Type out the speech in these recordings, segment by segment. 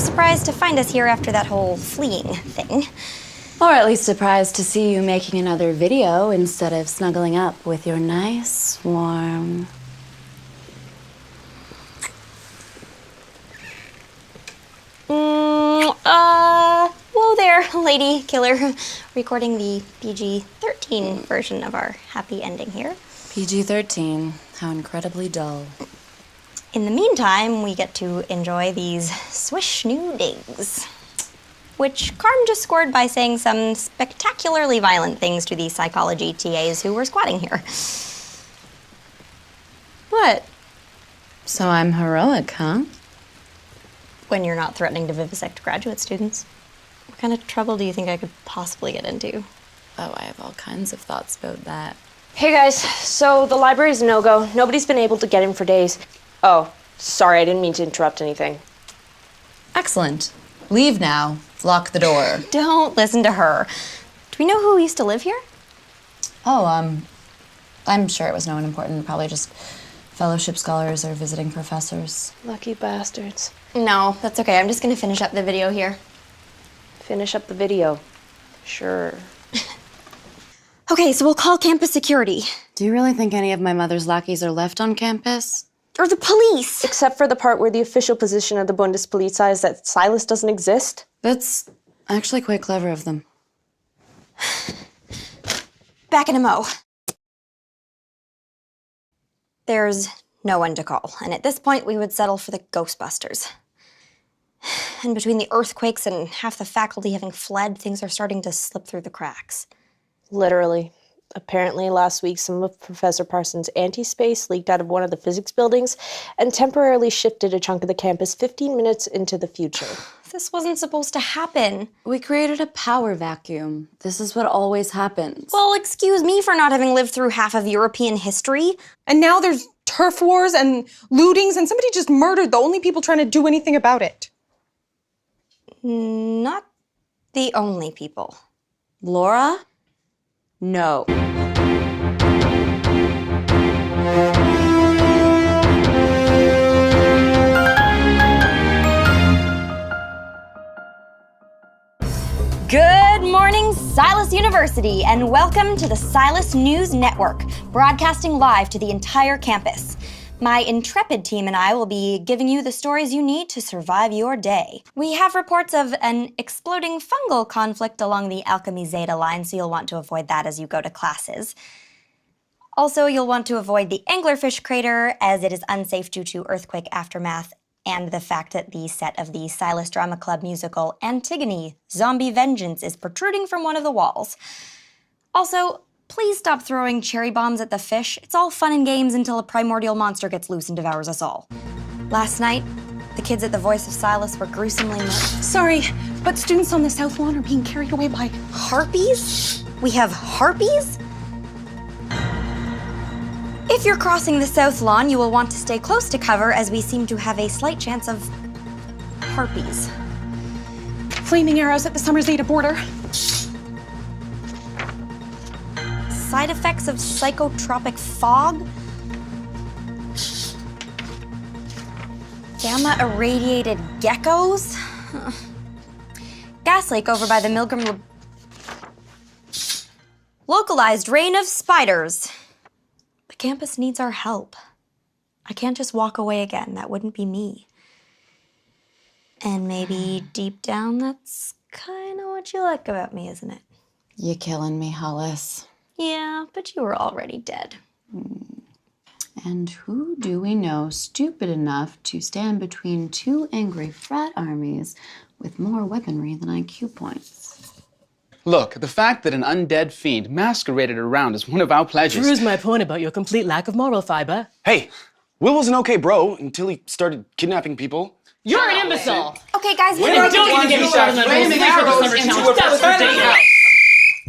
surprised to find us here after that whole fleeing thing. Or at least surprised to see you making another video instead of snuggling up with your nice, warm... Whoa there, lady killer. Recording the PG-13 version of our happy ending here. PG-13. How incredibly dull. In the meantime, we get to enjoy these swish new digs, which Carm just scored by saying some spectacularly violent things to the psychology TAs who were squatting here. What? So I'm heroic, huh? When you're not threatening to vivisect graduate students. What kind of trouble do you think I could possibly get into? Oh, I have all kinds of thoughts about that. Hey guys, so the library's a no-go. Nobody's been able to get in for days. Oh, sorry, I didn't mean to interrupt anything. Excellent. Leave now. Lock the door. Don't listen to her. Do we know who used to live here? Oh, I'm sure it was no one important. Probably just fellowship scholars or visiting professors. Lucky bastards. No, that's okay. I'm just gonna finish up the video here. Finish up the video. Sure. Okay, so we'll call campus security. Do you really think any of my mother's lackeys are left on campus? Or the police. Except for the part where the official position of the Bundespolizei is that Silas doesn't exist. That's actually quite clever of them. Back in a mo. There's no one to call, and at this point we would settle for the Ghostbusters. And between the earthquakes and half the faculty having fled, things are starting to slip through the cracks. Literally. Apparently last week some of Professor Parsons' anti-space leaked out of one of the physics buildings and temporarily shifted a chunk of the campus 15 minutes into the future. This wasn't supposed to happen. We created a power vacuum. This is what always happens. Well, excuse me for not having lived through half of European history. And now there's turf wars and lootings, and somebody just murdered the only people trying to do anything about it. Not the only people. Laura? No. Good morning, Silas University, and welcome to the Silas News Network, broadcasting live to the entire campus. My intrepid team and I will be giving you the stories you need to survive your day. We have reports of an exploding fungal conflict along the Alchemy Zeta line, so you'll want to avoid that as you go to classes. Also, you'll want to avoid the anglerfish crater, as it is unsafe due to earthquake aftermath and the fact that the set of the Silas Drama Club musical Antigone, Zombie Vengeance is protruding from one of the walls. Also, please stop throwing cherry bombs at the fish. It's all fun and games until a primordial monster gets loose and devours us all. Last night, the kids at the Voice of Silas were gruesomely murdered. Sorry, but students on the South Lawn are being carried away by Harpies? We have harpies? If you're crossing the South Lawn, you will want to stay close to cover, as we seem to have a slight chance of harpies. flaming arrows at the Summer Zeta border. Side effects of psychotropic fog? Gamma-irradiated geckos? Gas leak over by the Milgram... Localized rain of spiders. The campus needs our help. I can't just walk away again. That wouldn't be me. And maybe deep down, that's kind of what you like about me, isn't it? You're killing me, Hollis. Yeah, but you were already dead. And who do we know stupid enough to stand between two angry frat armies with more weaponry than IQ points? Look, the fact that an undead fiend masqueraded around as one of our pledges... Proves my point about your complete lack of moral fiber. Hey, Will was an okay bro until he started kidnapping people. You're an imbecile! Okay, guys, You don't even get me started on flaming arrows into a fraternity.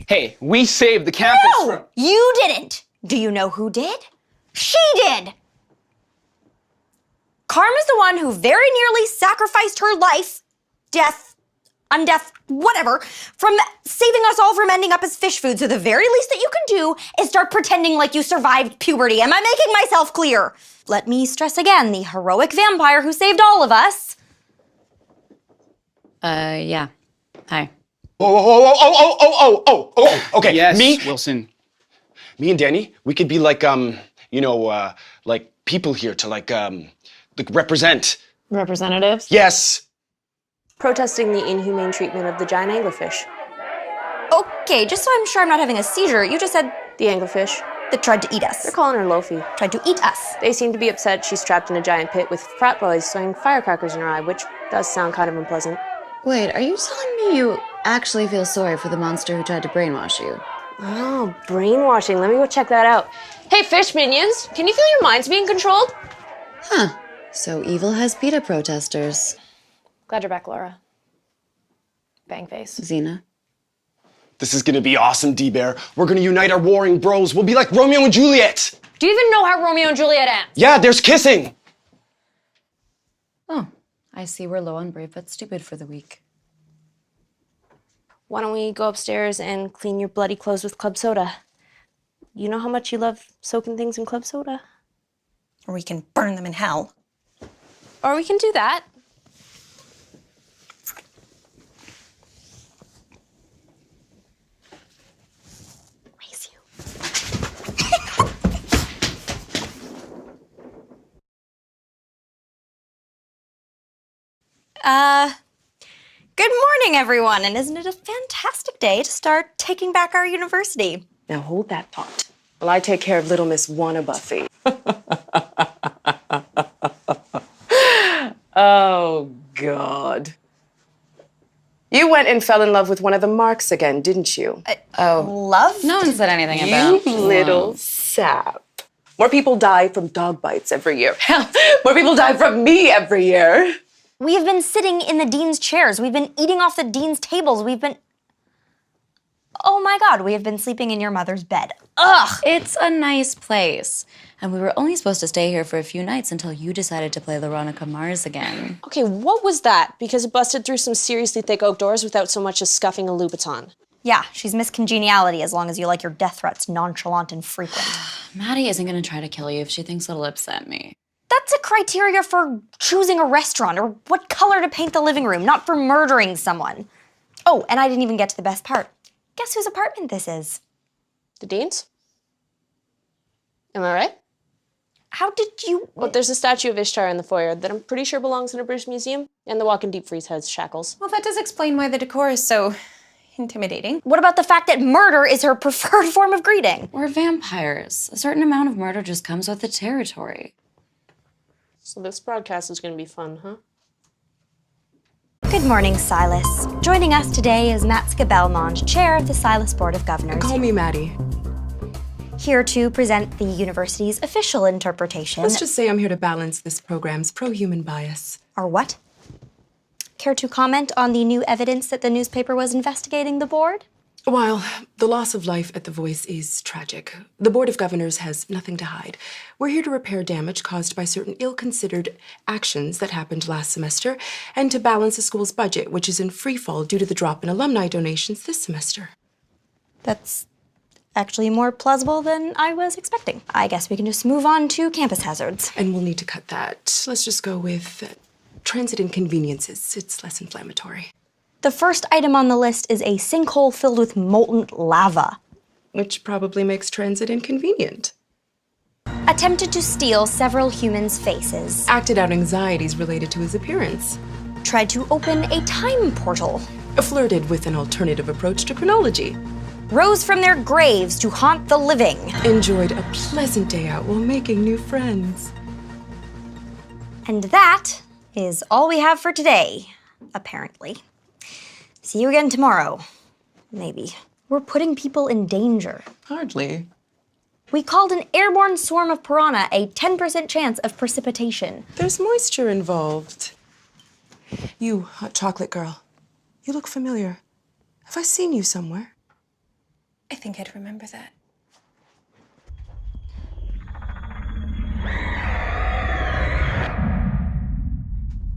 Hey, we saved the campus from... You didn't! Do you know who did? She did! Karma's the one who very nearly sacrificed her life, undeath, whatever, from saving us all from ending up as fish food. So the very least that you can do is start pretending like you survived puberty. Am I making myself clear? Let me stress again, the heroic vampire who saved all of us Yeah. Hi. Okay. Yes, Me Wilson. and Danny, we could be like, like people here to like represent. Representatives? Yes. Protesting the inhumane treatment of the giant anglerfish. Okay, just so I'm sure I'm not having a seizure, you just said The anglerfish. that tried to eat us. They're calling her Lofi. Tried to eat us. They seem to be upset she's trapped in a giant pit with frat boys throwing firecrackers in her eye, which does sound kind of unpleasant. Wait, are you telling me you actually feel sorry for the monster who tried to brainwash you? Oh, brainwashing. Let me go check that out. Hey, fish minions, can you feel your minds being controlled? Huh. So evil has PETA protesters. Glad you're back, Laura. Bang face. Xena. This is gonna be awesome, D-Bear. We're gonna unite our warring bros. We'll be like Romeo and Juliet. Do you even know how Romeo and Juliet ends? Yeah, there's kissing. Oh, I see we're low on brave but stupid for the week. Why don't we go upstairs and clean your bloody clothes with club soda? You know how much you love soaking things in club soda? Or we can burn them in hell. Or we can do that. Raise you. Good morning, everyone, and isn't it a fantastic day to start taking back our university? Now hold that thought while I take care of little Miss Wanna Buffy. Oh, God. You went and fell in love with one of the Marks again, didn't you? Love? No one said anything You about little sap. More people die from dog bites every year. Hell, more people die from me every year. We have been sitting in the dean's chairs. We've been eating off the dean's tables. We've been... Oh my God, we have been sleeping in your mother's bed. Ugh! It's a nice place. And we were only supposed to stay here for a few nights until you decided to play Veronica Mars again. Okay, what was that? Because it busted through some seriously thick oak doors without so much as scuffing a Louboutin. Yeah, she's Miss Congeniality as long as you like your death threats nonchalant and frequent. Maddie isn't gonna try to kill you if she thinks it'll upset me. That's a criteria for choosing a restaurant or what color to paint the living room, not for murdering someone. Oh, and I didn't even get to the best part. Guess whose apartment this is? The Dean's? Am I right? How did you... Well, there's a statue of Ishtar in the foyer that I'm pretty sure belongs in a British museum, and the walk-in deep freeze has shackles. Well, that does explain why the decor is so intimidating. What about the fact that murder is her preferred form of greeting? We're vampires. A certain amount of murder just comes with the territory. So this broadcast is going to be fun, huh? Good morning, Silas. Joining us today is Matska Belmont, chair of the Silas Board of Governors. Call me Maddie. Here to present the university's official interpretation. Let's just say I'm here to balance this program's pro-human bias. Or what? Care to comment on the new evidence that the newspaper was investigating the board? While the loss of life at The Voice is tragic, the Board of Governors has nothing to hide. We're here to repair damage caused by certain ill-considered actions that happened last semester and to balance the school's budget, which is in free fall due to the drop in alumni donations this semester. That's actually more plausible than I was expecting. I guess we can just move on to campus hazards. And we'll need to cut that. Let's just go with transit inconveniences. It's less inflammatory. The first item on the list is a sinkhole filled with molten lava. Which probably makes transit inconvenient. Attempted to steal several humans' faces. Acted out anxieties related to his appearance. Tried to open a time portal. Flirted with an alternative approach to chronology. Rose from their graves to haunt the living. Enjoyed a pleasant day out while making new friends. And that is all we have for today, apparently. See you again tomorrow. Maybe. We're putting people in danger. Hardly. We called an airborne swarm of piranha a 10% chance of precipitation. There's moisture involved. You, hot chocolate girl. You look familiar. Have I seen you somewhere? I think I'd remember that.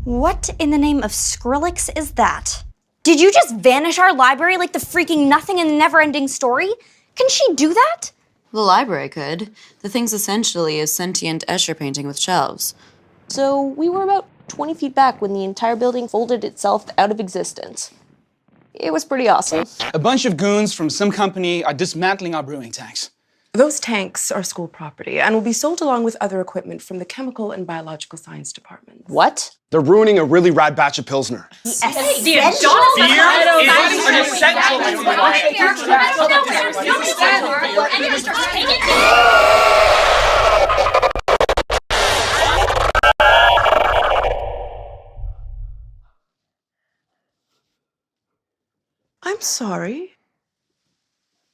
What in the name of Skrillex is that? Did you just vanish our library like the freaking nothing in the never-ending story? Can she do that? The library could. The thing's essentially a sentient Escher painting with shelves. So we were about 20 feet back when the entire building folded itself out of existence. It was pretty awesome. A bunch of goons from some company are dismantling our brewing tanks. Those tanks are school property and will be sold along with other equipment from the Chemical and Biological Science Department. What? They're ruining a really rad batch of Pilsner. I'm sorry,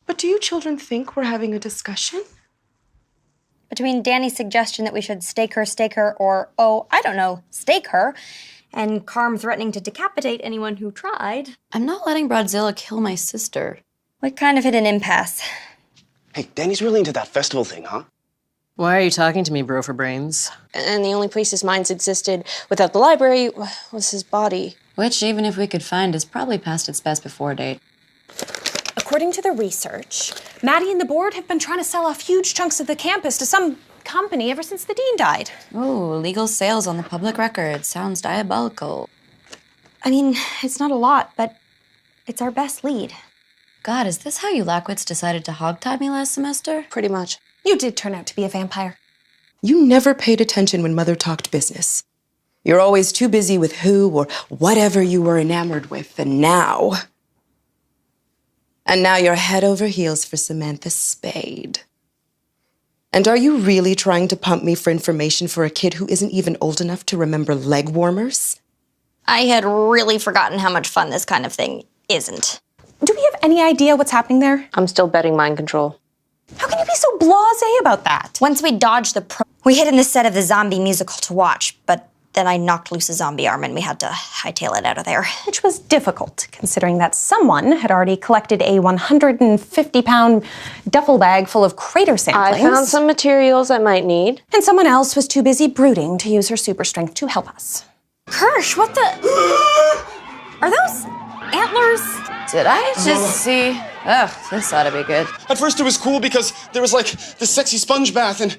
but do you children think we're having a discussion? Between Danny's suggestion that we should stake her, or, oh, I don't know, stake her, and Carm threatening to decapitate anyone who tried, I'm not letting Broadzilla kill my sister. we kind of hit an impasse. Hey, Danny's really into that festival thing, huh? Why are you talking to me, bro for brains? And the only place his minds existed without the library was his body. Which, even if we could find, is probably past its best before date. According to the research, Maddie and the board have been trying to sell off huge chunks of the campus to some company ever since the dean died. Ooh, legal sales on the public record. Sounds diabolical. I mean, it's not a lot, but it's our best lead. God, is this how you Lackwitz decided to hogtie me last semester? Pretty much. You did turn out to be a vampire. You never paid attention when Mother talked business. You're always too busy with who or whatever you were enamored with, and now you're head over heels for Samantha Spade. And are you really trying to pump me for information for a kid who isn't even old enough to remember leg warmers? I had really forgotten how much fun this kind of thing isn't. Do we have any idea what's happening there? I'm still betting mind control. How can you be so blasé about that? Once we dodged we hid in the set of the zombie musical to watch, but then I knocked loose a zombie arm and we had to hightail it out of there. Which was difficult, considering that someone had already collected a 150-pound duffel bag full of crater samplings. I found some materials I might need. And someone else was too busy brooding to use her super strength to help us. Kirsch, what the? Are those antlers? Did I just see? Ugh, this ought to be good. At first it was cool because there was like this sexy sponge bath and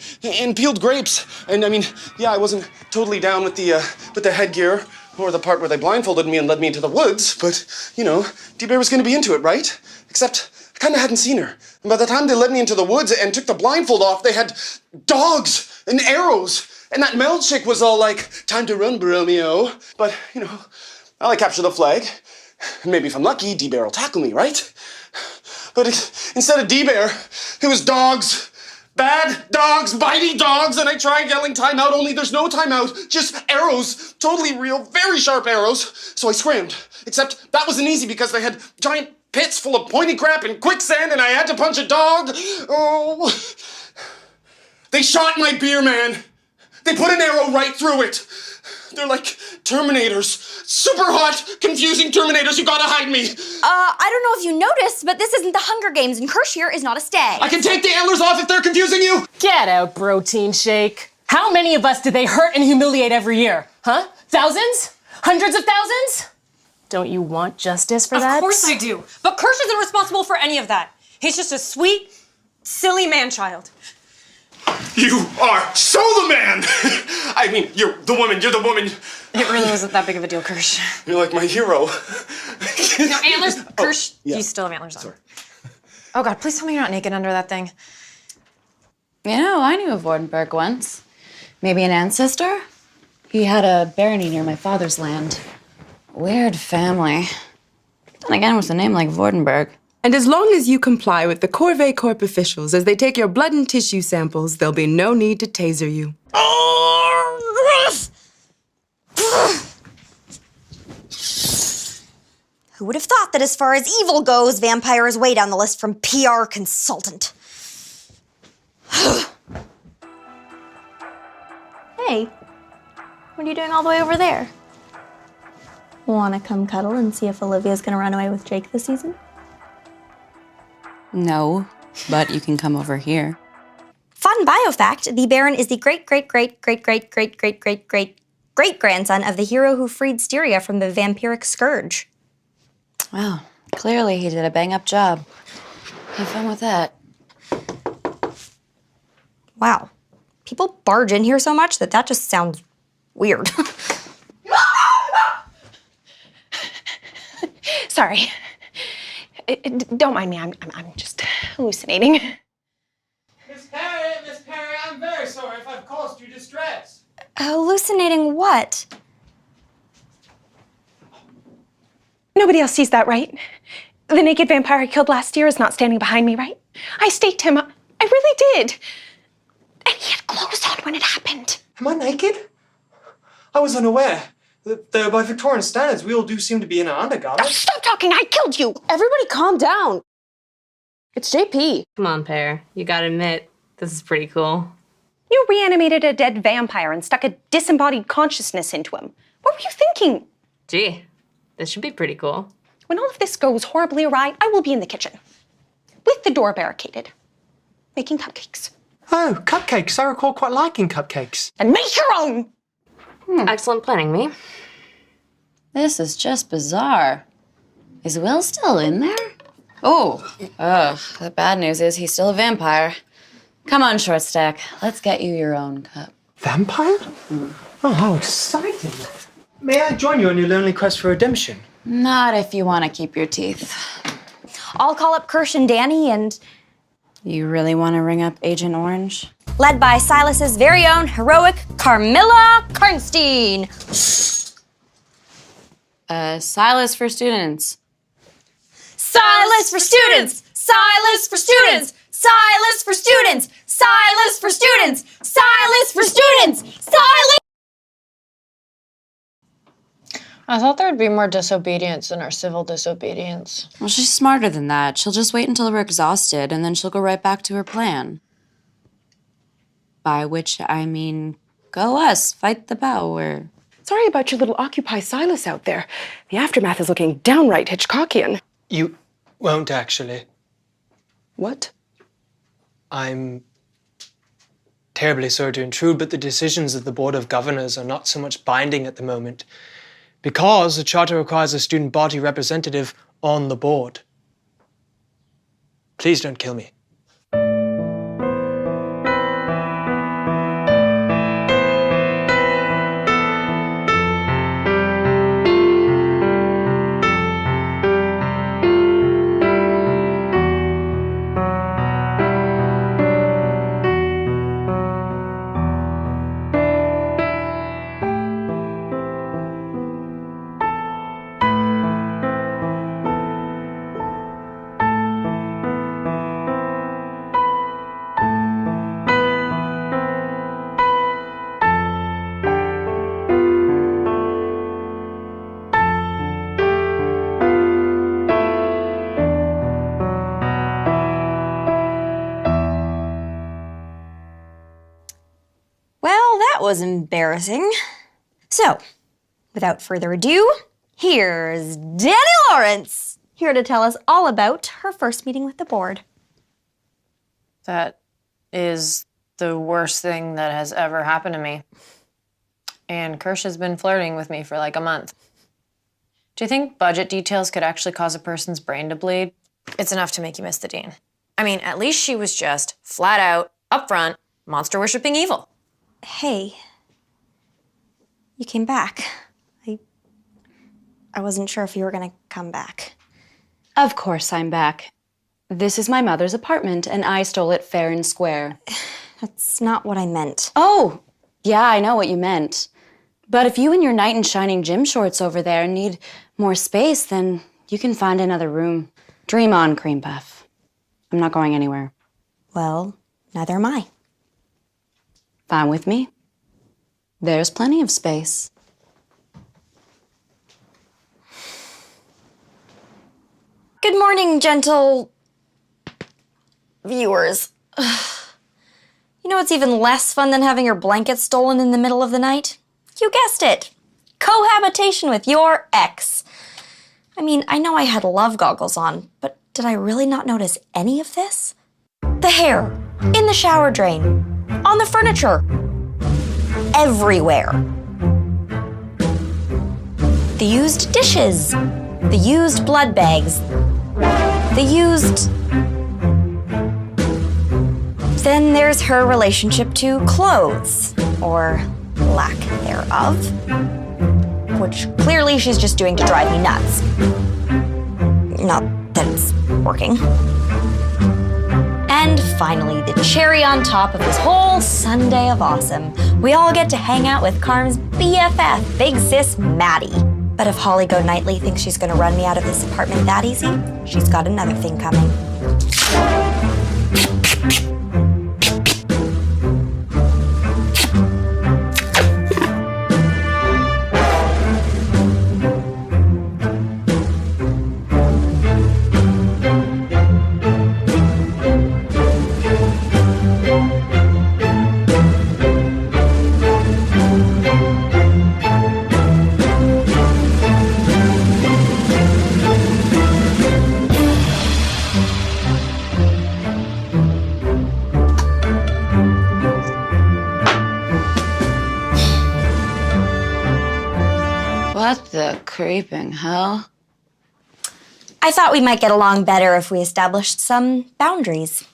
peeled grapes. And I mean, yeah, I wasn't totally down with the headgear or the part where they blindfolded me and led me into the woods. But, you know, D-Bear was going to be into it, right? Except I kind of hadn't seen her. And by the time they led me into the woods and took the blindfold off, they had dogs and arrows. And that Mel chick was all like, time to run, Romeo. But, you know, I'll like capture the flag. And maybe if I'm lucky, D-Bear will tackle me, right? But instead of D-Bear, it was dogs. Bad dogs, bitey dogs, and I tried yelling timeout, only there's no timeout, just arrows, totally real, very sharp arrows. So I scrammed, except that wasn't easy because they had giant pits full of pointy crap and quicksand and I had to punch a dog. Oh. They shot my beer, man. They put an arrow right through it. They're like Terminators. Super hot, confusing Terminators. You gotta hide me. I don't know if you noticed, but this isn't the Hunger Games, and Kirsch here is not a stag. I can take the antlers off if they're confusing you. Get out, protein shake. How many of us do they hurt and humiliate every year? Huh? Thousands? Hundreds of thousands? Don't you want justice for that? Of course I do. But Kirsch isn't responsible for any of that. He's just a sweet, silly man-child. You are so the man! I mean, you're the woman. It really wasn't that big of a deal, Kirsch. You're like my hero. No, antlers, Kirsch, yeah. you still have antlers on. Sorry. Oh God, please tell me you're not naked under that thing. You know, I knew a Vordenberg once. Maybe an ancestor? He had a barony near my father's land. Weird family. Then again, with a name like Vordenberg. And as long as you comply with the Corvée Corp officials as they take your blood and tissue samples, there'll be no need to taser you. Who would have thought that as far as evil goes, vampire is way down the list from PR consultant? Hey, what are you doing all the way over there? Wanna come cuddle and see if Olivia's gonna run away with Jake this season? No, but you can come over here. Fun bio fact, the Baron is the great-great-great-great-great-great-great-great-great-grandson of the hero who freed Styria from the vampiric scourge. Well, clearly he did a bang-up job. Have fun with that. Wow, people barge in here so much that just sounds weird. Sorry. Don't mind me. I'm just hallucinating. Miss Perry, I'm very sorry if I've caused you distress. Hallucinating what? Nobody else sees that, right? The naked vampire I killed last year is not standing behind me, right? I staked him. I really did. And he had clothes on when it happened. Am I naked? I was unaware. Though by Victorian standards, we all do seem to be in our undergarments. Oh, stop talking! I killed you! Everybody calm down. It's JP. Come on, Pear. You gotta admit, this is pretty cool. You reanimated a dead vampire and stuck a disembodied consciousness into him. What were you thinking? Gee, this should be pretty cool. When all of this goes horribly awry, I will be in the kitchen. With the door barricaded. Making cupcakes. Oh, cupcakes. I recall quite liking cupcakes. And make your own! Excellent planning, me. This is just bizarre. Is Will still in there? Oh, the bad news is he's still a vampire. Come on, Short Stack. Let's get you your own cup. Vampire? Oh, how exciting. May I join you on your lonely quest for redemption? Not if you want to keep your teeth. I'll call up Kirsch and Danny and... You really want to ring up Agent Orange? Led by Silas's very own heroic Carmilla Karnstein. Silas for students. Silas for students! Silas for students! Silas for students! Silas for students! Silas for students! Silas! I thought there'd be more disobedience in our civil disobedience. Well, she's smarter than that. She'll just wait until we're exhausted, and then she'll go right back to her plan. By which I mean, go us, fight the power. Sorry about your little Occupy Silas out there. The aftermath is looking downright Hitchcockian. You won't actually. What? I'm terribly sorry to intrude, but the decisions of the Board of Governors are not so much binding at the moment because the charter requires a student body representative on the board. Please don't kill me. Was embarrassing. So, without further ado, here's Danny Lawrence, here to tell us all about her first meeting with the board. That is the worst thing that has ever happened to me. And Kirsch has been flirting with me for like a month. Do you think budget details could actually cause a person's brain to bleed? It's enough to make you miss the dean. I mean, at least she was just flat out, upfront, monster-worshipping evil. Hey, you came back. I wasn't sure if you were gonna come back. Of course I'm back. This is my mother's apartment, and I stole it fair and square. That's not what I meant. Oh, yeah, I know what you meant. But if you and your knight in shining gym shorts over there need more space, then you can find another room. Dream on, Creampuff. I'm not going anywhere. Well, neither am I. Fine with me. There's plenty of space. Good morning, gentle viewers. You know what's even less fun than having your blanket stolen in the middle of the night? You guessed it. Cohabitation with your ex. I mean, I know I had love goggles on, but did I really not notice any of this? The hair, in the shower drain, on the furniture, everywhere. The used dishes, the used blood bags, the used... Then there's her relationship to clothes, or lack thereof, which clearly she's just doing to drive me nuts. Not that it's working. And finally, the cherry on top of this whole Sunday of awesome. We all get to hang out with Carm's BFF, Big Sis Maddie. But if Holly Goodnightly thinks she's gonna run me out of this apartment that easy, she's got another thing coming. What the creeping hell? I thought we might get along better if we established some boundaries.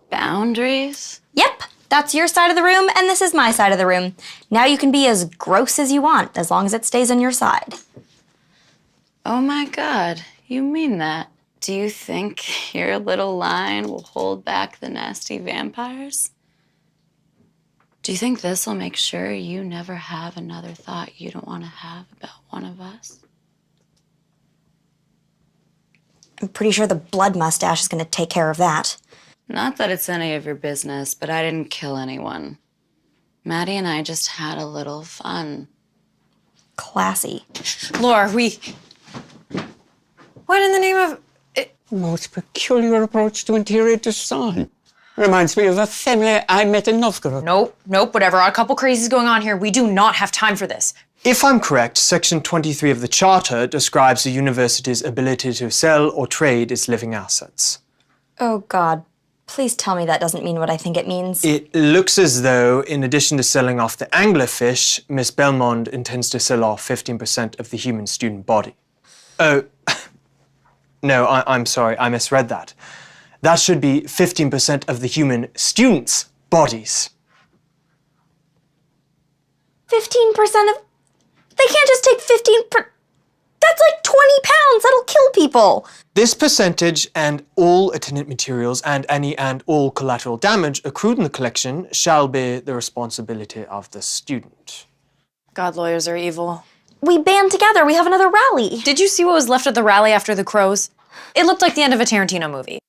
Boundaries? Yep, that's your side of the room, and this is my side of the room. Now you can be as gross as you want, as long as it stays on your side. Oh my God, you mean that? Do you think your little line will hold back the nasty vampires? Do you think this will make sure you never have another thought you don't want to have about one of us? I'm pretty sure the blood mustache is going to take care of that. Not that it's any of your business, but I didn't kill anyone. Maddie and I just had a little fun. Classy. Laura, what in the name of... Most peculiar approach to interior design. Reminds me of a family I met in Novgorod. Nope, whatever. A couple crazies going on here. We do not have time for this. If I'm correct, Section 23 of the Charter describes the university's ability to sell or trade its living assets. Oh, God. Please tell me that doesn't mean what I think it means. It looks as though, in addition to selling off the anglerfish, Miss Belmont intends to sell off 15% of the human student body. Oh, no, I'm sorry, I misread that. That should be 15% of the human students' bodies. 15% of... They can't just take 15%. That's like 20 pounds. That'll kill people. This percentage and all attendant materials and any and all collateral damage accrued in the collection shall be the responsibility of the student. God, lawyers are evil. We band together. We have another rally. Did you see what was left of the rally after the crows? It looked like the end of a Tarantino movie.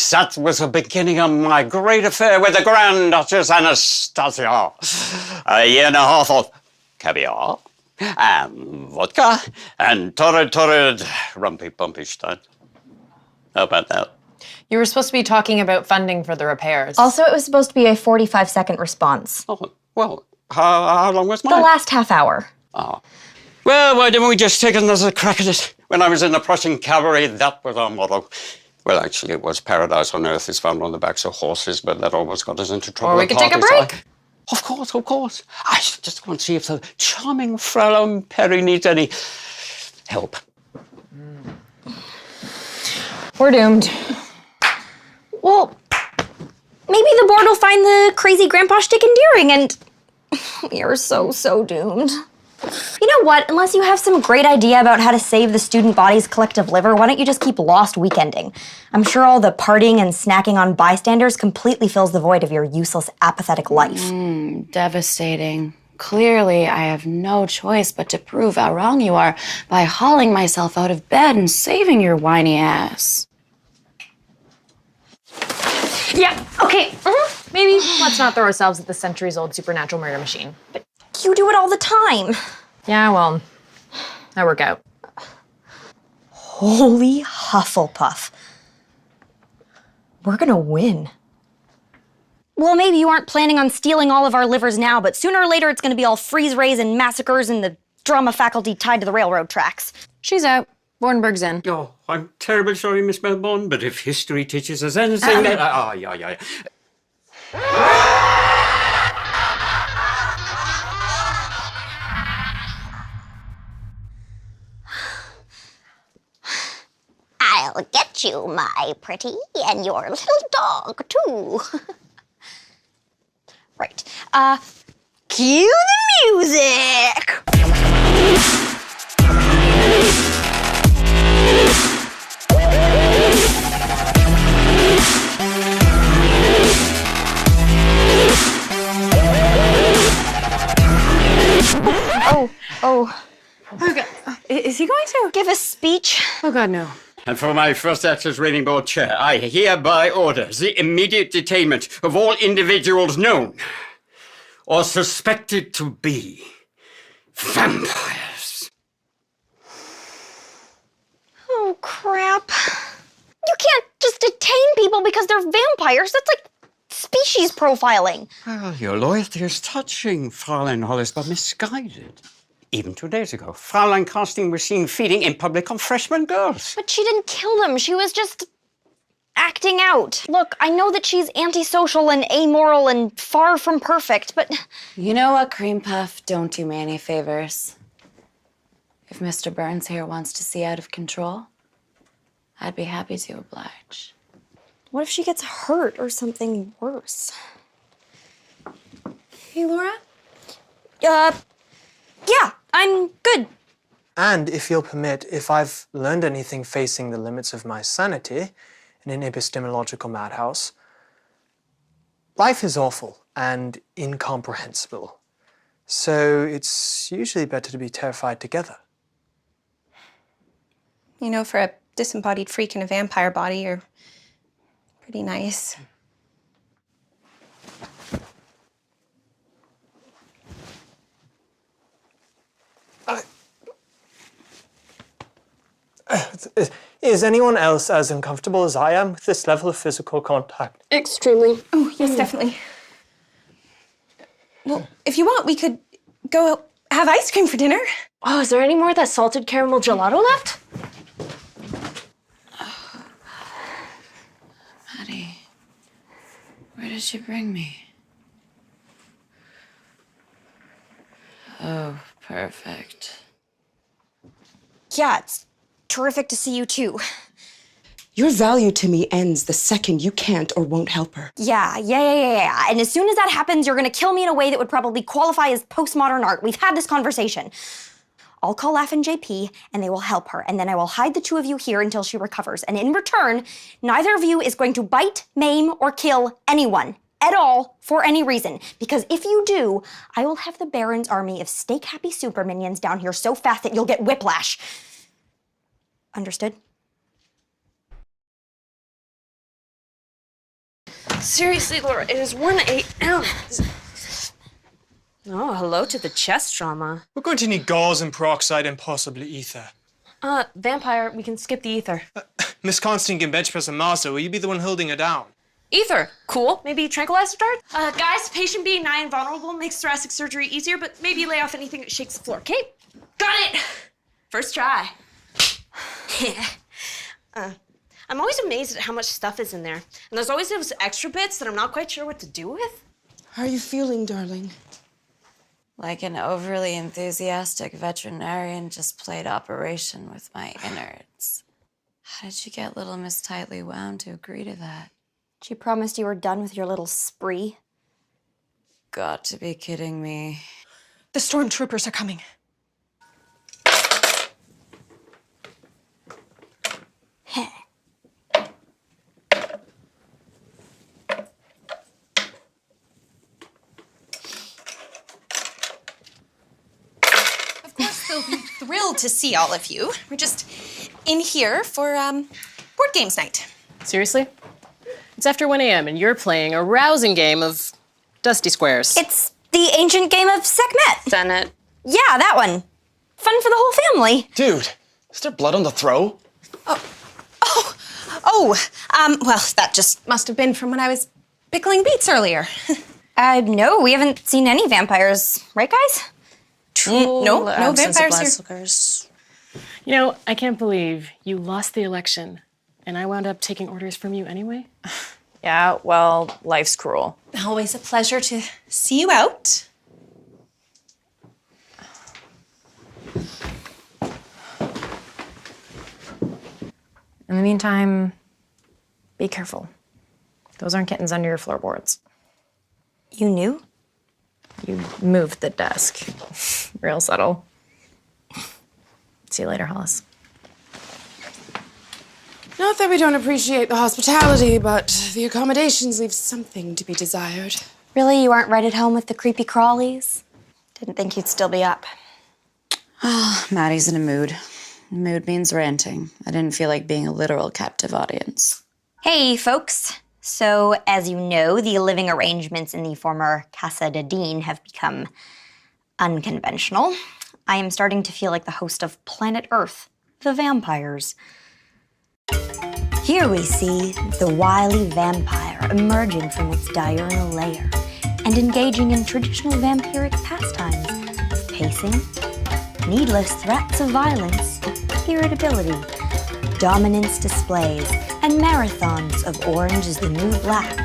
That was the beginning of my great affair with the Grand Duchess Anastasia. A year and a half of caviar, and vodka, and torrid rumpy-bumpy stein. How about that? You were supposed to be talking about funding for the repairs. Also, it was supposed to be a 45-second response. Oh, well, how long was mine? The last half hour. Oh. Well, why didn't we just take another crack at it? When I was in the Prussian cavalry, that was our motto. Well, actually, it was paradise on earth is found on the backs of horses, but that almost got us into trouble. Or we could take a break. Of course. I just want to see if the charming Fraulein Perry needs any help. We're doomed. Well, maybe the board will find the crazy grandpa shtick endearing, and we are so doomed. You know what? Unless you have some great idea about how to save the student body's collective liver, why don't you just keep lost weekending? I'm sure all the partying and snacking on bystanders completely fills the void of your useless, apathetic life. Devastating. Clearly, I have no choice but to prove how wrong you are by hauling myself out of bed and saving your whiny ass. Yeah, okay. Maybe let's not throw ourselves at the centuries-old supernatural murder machine. But you do it all the time. Yeah, well, I work out. Holy Hufflepuff. We're gonna win. Well, maybe you aren't planning on stealing all of our livers now, but sooner or later it's going to be all freeze-rays and massacres and the drama faculty tied to the railroad tracks. She's out. Wardenberg's in. Oh, I'm terribly sorry, Miss Melbourne, but if history teaches us anything, then... yeah. I'll get you, my pretty, and your little dog, too. Right. Cue the music! Oh. Okay. Is he going to? Give a speech? Oh, God, no. And for my first Access Rating Board chair, I hereby order the immediate detainment of all individuals known or suspected to be vampires. Oh, crap. You can't just detain people because they're vampires. That's like species profiling. Well, your loyalty is touching, Fräulein Hollis, but misguided. Even 2 days ago, Fräulein Karstein was seen feeding in public on freshman girls. But she didn't kill them. She was just acting out. Look, I know that she's antisocial and amoral and far from perfect, but... You know what, Creampuff? Don't do me any favors. If Mr. Burns here wants to see out of control, I'd be happy to oblige. What if she gets hurt or something worse? Hey, Laura? Yeah, I'm good. And if you'll permit, if I've learned anything facing the limits of my sanity in an epistemological madhouse, life is awful and incomprehensible. So it's usually better to be terrified together. You know, for a disembodied freak in a vampire body, you're pretty nice. Is anyone else as uncomfortable as I am with this level of physical contact? Extremely. Oh, yes, definitely. Well, if you want, we could go have ice cream for dinner. Oh, is there any more of that salted caramel gelato left? Maddie, where did you bring me? Oh, perfect. Yeah, it's terrific to see you too. Your value to me ends the second you can't or won't help her. Yeah. And as soon as that happens, you're gonna kill me in a way that would probably qualify as postmodern art. We've had this conversation. I'll call Laugh and JP, and they will help her, and then I will hide the two of you here until she recovers. And in return, neither of you is going to bite, maim, or kill anyone at all for any reason. Because if you do, I will have the Baron's army of steak-happy super minions down here so fast that you'll get whiplash. Understood? Seriously, Laura, it is 1 a.m. Oh, hello to the chest trauma. We're going to need gauze and peroxide and possibly ether. Vampire, we can skip the ether. Miss Constantine can bench press a Mazda. Will you be the one holding her down? Ether, cool. Maybe tranquilizer dart? Guys, patient being nigh invulnerable makes thoracic surgery easier, but maybe lay off anything that shakes the floor, okay? Got it! First try. I'm always amazed at how much stuff is in there. And there's always those extra bits that I'm not quite sure what to do with. How are you feeling, darling? Like an overly enthusiastic veterinarian just played operation with my innards. How did you get little Miss Tightly Wound to agree to that? She promised you were done with your little spree. Got to be kidding me. The stormtroopers are coming. Of course, they'll be thrilled to see all of you. We're just in here for board games night. Seriously? It's after 1 a.m. and you're playing a rousing game of Dusty Squares. It's the ancient game of Sekhmet. Senate. Yeah, that one. Fun for the whole family. Dude, is there blood on the throw? Well, that just Must have been from when I was pickling beets earlier. No, we haven't seen any vampires, right, guys? No vampires here. Bloodsuckers. You know, I can't believe you lost the election, and I wound up taking orders from you anyway. Yeah, well, life's cruel. Always a pleasure to see you out. In the meantime, be careful. Those aren't kittens under your floorboards. You knew? You moved the desk. Real subtle. See you later, Hollis. Not that we don't appreciate the hospitality, but the accommodations leave something to be desired. Really, you aren't right at home with the creepy crawlies? Didn't think you'd still be up. Oh, Maddie's in a mood. Mood means ranting. I didn't feel like being a literal captive audience. Hey, folks. So, as you know, the living arrangements in the former Casa de Dean have become unconventional. I am starting to feel like the host of Planet Earth, the vampires. Here we see the wily vampire emerging from its diurnal lair and engaging in traditional vampiric pastimes of pacing, needless threats of violence, irritability, dominance displays, and marathons of orange is the new black.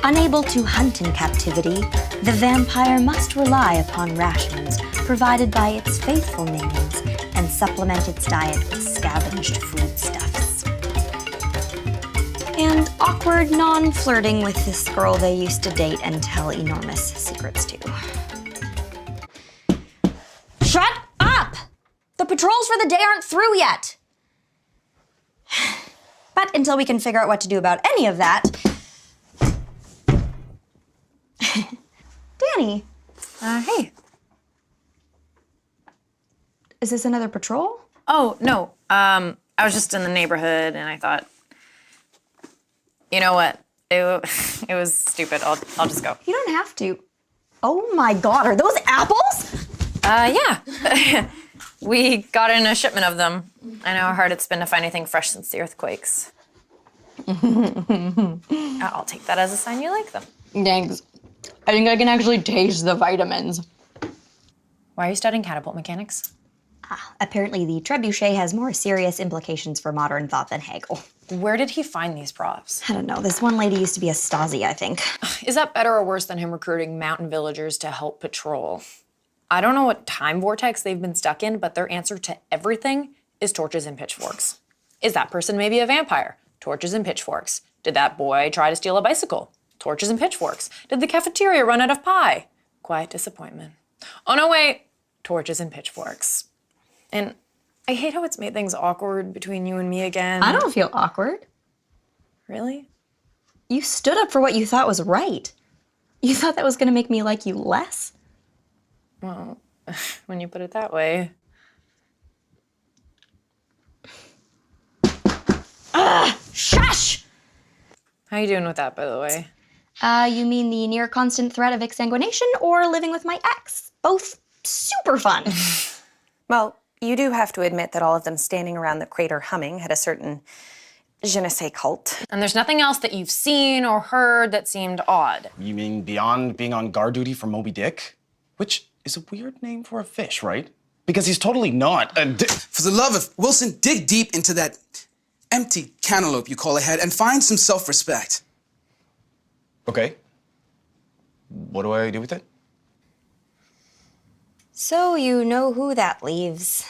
Unable to hunt in captivity, the vampire must rely upon rations provided by its faithful minions and supplement its diet with scavenged foodstuffs. And awkward non-flirting with this girl they used to date and tell enormous secrets to. Shut up! The patrols for the day aren't through yet! But until we can figure out what to do about any of that... Danny. Hey. Is this another patrol? Oh, no. I was just in the neighborhood and I thought, you know what? It was stupid. I'll just go. You don't have to. Oh my God, are those apples? Yeah. We got in a shipment of them. I know how hard it's been to find anything fresh since the earthquakes. I'll take that as a sign you like them. Thanks. I think I can actually taste the vitamins. Why are you studying catapult mechanics? Apparently the trebuchet has more serious implications for modern thought than Hegel. Where did he find these props? I don't know. This one lady used to be a Stasi, I think. Is that better or worse than him recruiting mountain villagers to help patrol? I don't know what time vortex they've been stuck in, but their answer to everything is torches and pitchforks. Is that person maybe a vampire? Torches and pitchforks. Did that boy try to steal a bicycle? Torches and pitchforks. Did the cafeteria run out of pie? Quiet disappointment. Oh no, wait. Torches and pitchforks. And I hate how it's made things awkward between you and me again. I don't feel awkward. Really? You stood up for what you thought was right. You thought that was gonna make me like you less? Well, when you put it that way. Shush! How you doing with that, by the way? You mean the near constant threat of exsanguination or living with my ex? Both super fun. Well, you do have to admit that all of them standing around the crater humming had a certain je ne sais cult. And there's nothing else that you've seen or heard that seemed odd. You mean beyond being on guard duty for Moby Dick? Which is a weird name for a fish, right? Because he's totally not a For the love of Wilson, dig deep into that empty cantaloupe you call a head and find some self-respect. Okay. What do I do with it? So you know who that leaves.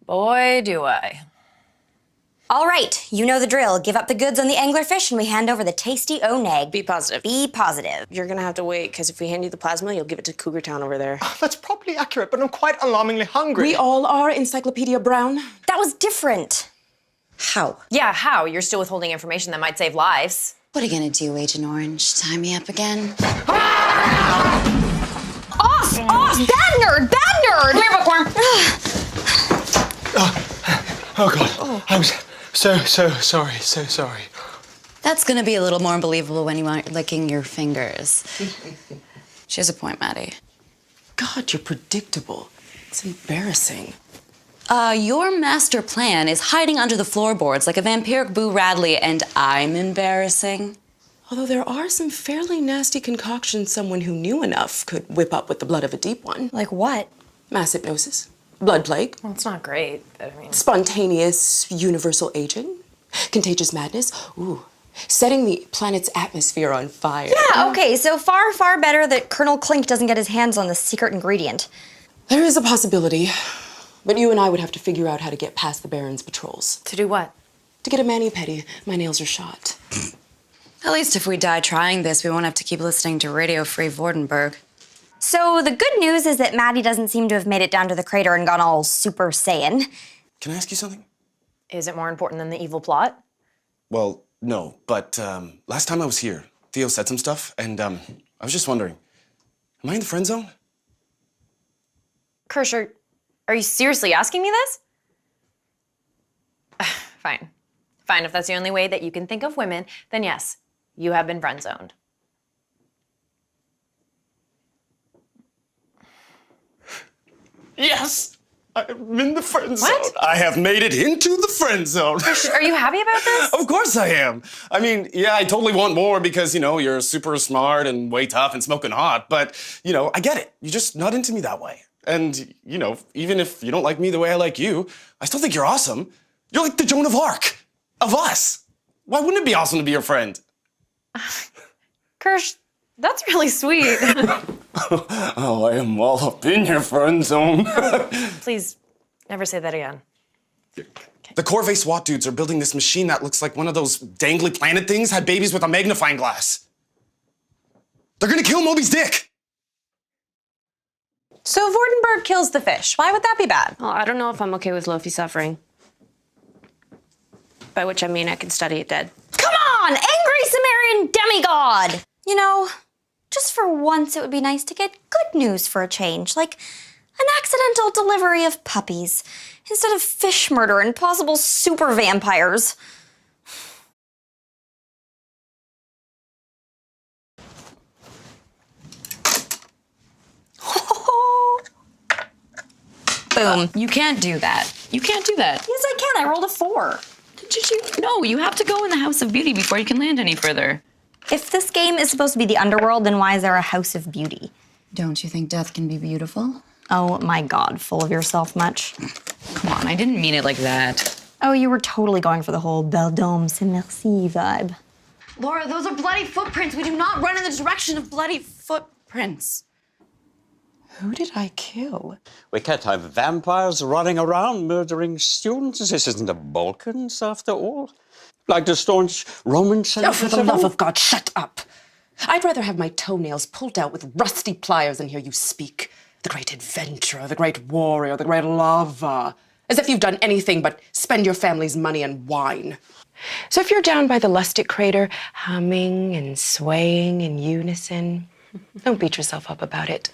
Boy, do I. All right, you know the drill. Give up the goods on the anglerfish and we hand over the tasty oneg. Be positive. Be positive. You're gonna have to wait, because if we hand you the plasma, you'll give it to Cougar Town over there. That's probably accurate, but I'm quite alarmingly hungry. We all are, Encyclopedia Brown. That was different. How? Yeah, how? You're still withholding information that might save lives. What are you gonna do, Agent Orange? Tie me up again? Off! Bad nerd! Bad nerd! Come here, bookworm! Oh, God. I'm so sorry. That's gonna be a little more believable when you aren't licking your fingers. She has a point, Maddie. God, you're predictable. It's embarrassing. Your master plan is hiding under the floorboards like a vampiric Boo Radley, and I'm embarrassing. Although there are some fairly nasty concoctions someone who knew enough could whip up with the blood of a deep one. Like what? Mass hypnosis, blood plague. Well, it's not great, but I mean... Spontaneous universal aging, contagious madness, ooh, setting the planet's atmosphere on fire. Yeah, okay, so far, far better that Colonel Clink doesn't get his hands on the secret ingredient. There is a possibility, but you and I would have to figure out how to get past the Baron's patrols. To do what? To get a mani-pedi. My nails are shot. At least if we die trying this, we won't have to keep listening to Radio Free Vordenberg. So the good news is that Maddie doesn't seem to have made it down to the crater and gone all Super Saiyan. Can I ask you something? Is it more important than the evil plot? Well, no, but last time I was here, Theo said some stuff, and I was just wondering, am I in the friend zone? Kirsch, are you seriously asking me this? Fine. Fine, if that's the only way that you can think of women, then yes, you have been friend-zoned. Yes! I'm in the friend zone. What? I have made it into the friend zone. Are you happy about this? Of course I am. I mean, yeah, I totally want more because, you know, you're super smart and way tough and smoking hot, but, you know, I get it. You're just not into me that way. And, you know, even if you don't like me the way I like you, I still think you're awesome. You're like the Joan of Arc of us. Why wouldn't it be awesome to be your friend? Kirsch, that's really sweet. Oh, I am all up in your friend zone. Please, never say that again. The Corvée SWAT dudes are building this machine that looks like one of those dangly planet things had babies with a magnifying glass. They're gonna kill Moby's dick. So Vordenberg kills the fish. Why would that be bad? Well, I don't know if I'm okay with Lofi suffering. By which I mean I can study it dead. Come on, angry Sumerian demigod! You know, just for once it would be nice to get good news for a change, like an accidental delivery of puppies, instead of fish murder and possible super vampires. Boom. You can't do that. You can't do that. Yes, I can. I rolled a 4. Did you? No, you have to go in the House of Beauty before you can land any further. If this game is supposed to be the underworld, then why is there a House of Beauty? Don't you think death can be beautiful? Oh my God, full of yourself much? Come on, I didn't mean it like that. Oh, you were totally going for the whole Belle Dome, c'est merci vibe. Laura, those are bloody footprints. We do not run in the direction of bloody footprints. Who did I kill? We can't have vampires running around murdering students. This isn't the Balkans, after all. Like the staunch Roman senators. Oh, for the love of God, shut up. I'd rather have my toenails pulled out with rusty pliers than hear you speak. The great adventurer, the great warrior, the great lover. As if you've done anything but spend your family's money on wine. So if you're down by the Lustig crater, humming and swaying in unison, don't beat yourself up about it.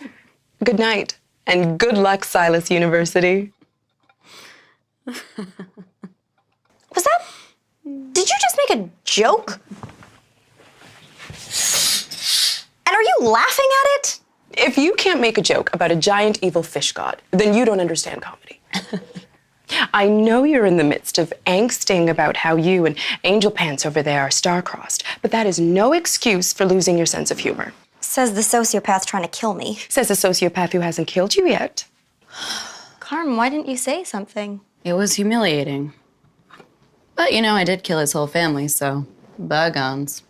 Good night, and good luck, Silas University. Was that... Did you just make a joke? And are you laughing at it? If you can't make a joke about a giant evil fish god, then you don't understand comedy. I know you're in the midst of angsting about how you and Angel Pants over there are star-crossed, but that is no excuse for losing your sense of humor. Says the sociopath trying to kill me. Says a sociopath who hasn't killed you yet. Carm, why didn't you say something? It was humiliating. But, you know, I did kill his whole family, so bygones.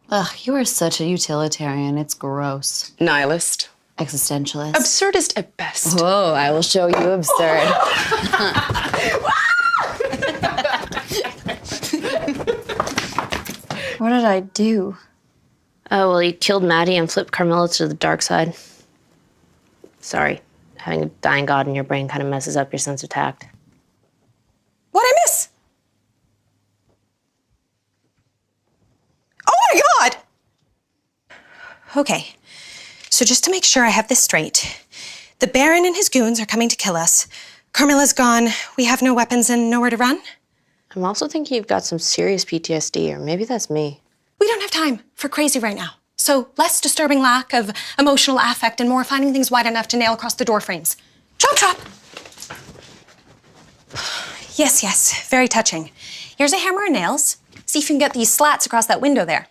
Ugh, you are such a utilitarian. It's gross. Nihilist. Existentialist. Absurdist at best. Whoa, I will show you absurd. What did I do? Oh, well, you killed Maddie and flipped Carmilla to the dark side. Sorry. Having a dying god in your brain kind of messes up your sense of tact. What'd I miss? Oh my God! Okay, so just to make sure I have this straight, the Baron and his goons are coming to kill us. Carmilla's gone. We have no weapons and nowhere to run. I'm also thinking you've got some serious PTSD, or maybe that's me. We don't have time for crazy right now. So less disturbing lack of emotional affect and more finding things wide enough to nail across the door frames. Chop, chop. Yes, very touching. Here's a hammer and nails. See if you can get these slats across that window there.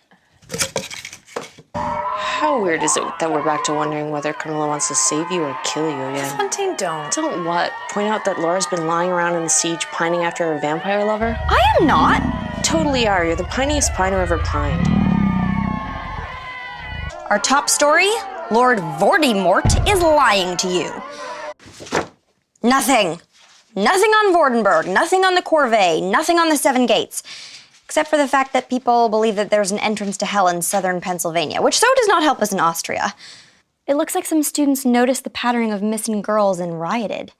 How weird is it that we're back to wondering whether Carmilla wants to save you or kill you again? Fontaine, don't. Don't what? Point out that Laura's been lying around in the siege pining after her vampire lover? I am not. Totally are. You're the piniest piner ever pined. Our top story, Lord Voldemort is lying to you. Nothing. Nothing on Vordenberg, nothing on the Corvée, nothing on the Seven Gates. Except for the fact that people believe that there's an entrance to hell in southern Pennsylvania, which so does not help us in Austria. It looks like some students noticed the patterning of missing girls and rioted.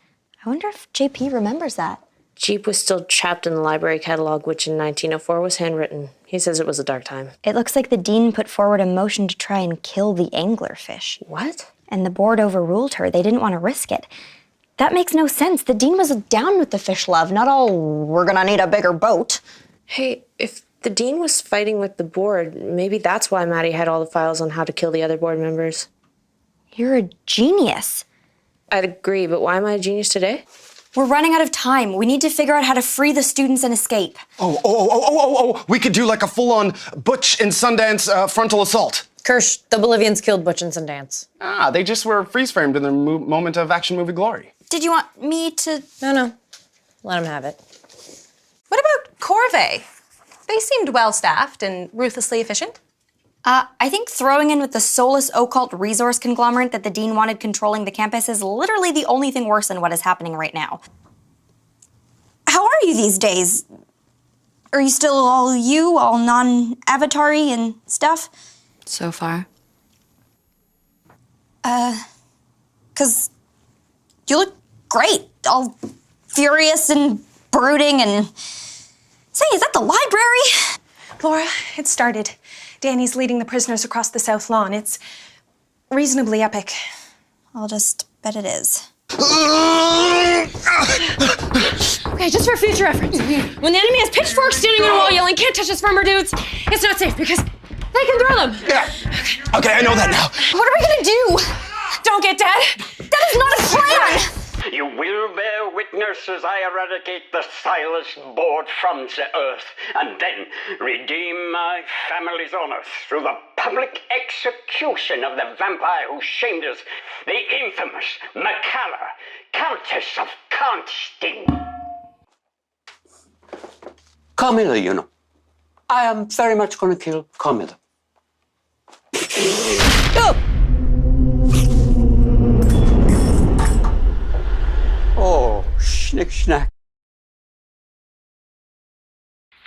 I wonder if JP remembers that. Jeep was still trapped in the library catalog, which in 1904 was handwritten. He says it was a dark time. It looks like the dean put forward a motion to try and kill the anglerfish. What? And the board overruled her. They didn't want to risk it. That makes no sense. The dean was down with the fish love, not all, we're gonna need a bigger boat. Hey, if the dean was fighting with the board, maybe that's why Maddie had all the files on how to kill the other board members. You're a genius. I'd agree, but why am I a genius today? We're running out of time. We need to figure out how to free the students and escape. Oh. We could do like a full-on Butch and Sundance frontal assault. Kirsch, the Bolivians killed Butch and Sundance. Ah, they just were freeze-framed in their moment of action movie glory. Did you want me to... No. Let them have it. What about Corvée? They seemed well-staffed and ruthlessly efficient. I think throwing in with the soulless occult resource conglomerate that the dean wanted controlling the campus is literally the only thing worse than what is happening right now. How are you these days? Are you still all non-avatary and stuff? So far. 'Cause you look great, all furious and brooding and... Say, is that the library? Laura, it started. Danny's leading the prisoners across the South Lawn. It's reasonably epic. I'll just bet it is. Okay, just for future reference. When the enemy has pitchforks standing on a wall yelling, "Can't touch us, farmer dudes," it's not safe because they can throw them. Yeah. Okay, I know that now. What are we gonna do? Don't get dead. That is not a plan! You will bear witness as I eradicate the Silas board from the earth, and then redeem my family's honor through the public execution of the vampire who shamed us, the infamous Macalla, Countess of Constantine. Carmilla, you know. I am very much going to kill Carmilla. Oh! Oh, schnick-schnack.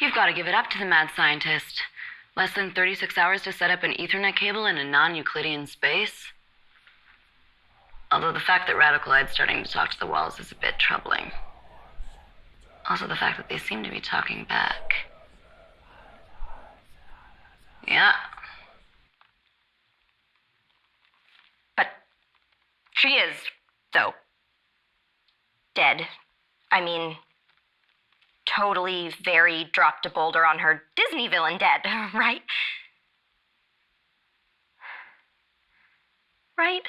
You've got to give it up to the mad scientist. Less than 36 hours to set up an Ethernet cable in a non-Euclidean space. Although the fact that Radicalide's starting to talk to the walls is a bit troubling. Also the fact that they seem to be talking back. Yeah. But she is, though. Dead. I mean, totally very dropped a boulder on her Disney villain dead, right? Right?